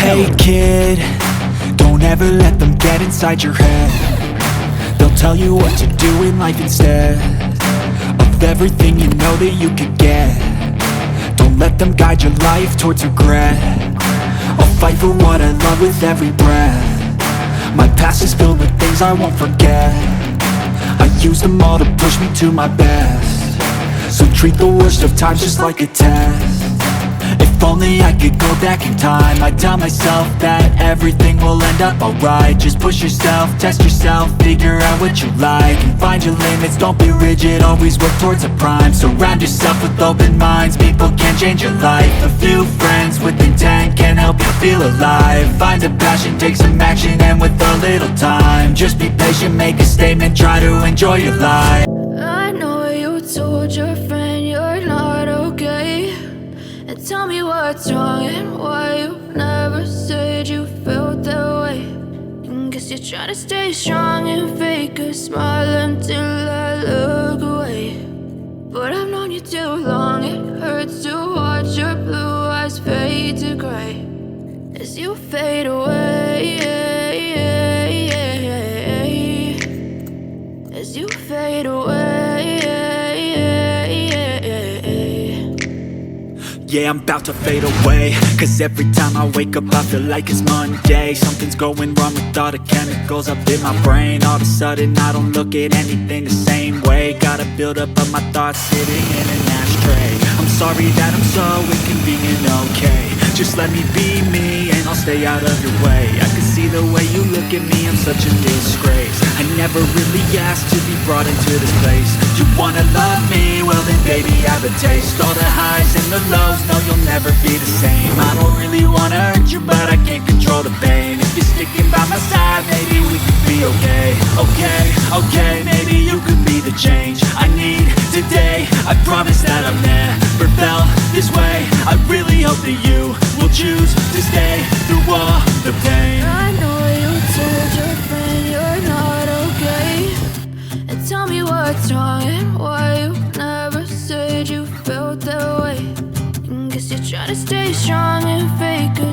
Hey kid, don't ever let them get inside your head. They'll tell you what to do in life instead of everything you know that you could get. Don't let them guide your life towards regret. I'll fight for what I love with every breath. My past is filled with things I won't forget. I use them all to push me to my best. So treat the worst of times just like a test. If only I could go back in time, I'd tell myself that everything will end up alright. Just push yourself, test yourself, figure out what you like, and find your limits, don't be rigid, always work towards a prime. Surround yourself with open minds, people can change your life. A few friends with intent can help you feel alive. Find a passion, take some action, and with a little time, just be patient, make a statement, try to enjoy your life. I know you told your friend you're not okay, and tell me what's wrong and why you never said you felt that way. And guess you're trying to stay strong and fake a smile until I look away. But I've known you too long, it hurts to watch your blue eyes fade to gray as you fade away, as you fade away. Yeah, I'm about to fade away, cause every time I wake up I feel like it's Monday. Something's going wrong with all the chemicals up in my brain. All of a sudden I don't look at anything the same way. Got a build-up of my thoughts sitting in an ashtray. I'm sorry that I'm so inconvenient, okay. Just let me be me and I'll stay out of your way. I can see the way you look at me, I'm such a disgrace. I never really asked to be brought into this place. You wanna love me? Well then baby have a taste. All the highs and the lows, no you'll never be the same. I don't really wanna hurt you but I can't control the pain. If you're sticking by my side, maybe we could be okay. Okay, maybe you could be the change I need today. I promise that I've never felt this way. I really hope that you will choose to stay through all the pain. I know you told your friend you're not okay, and tell me what's wrong and why you never said you felt that way. And guess you're trying to stay strong and fake it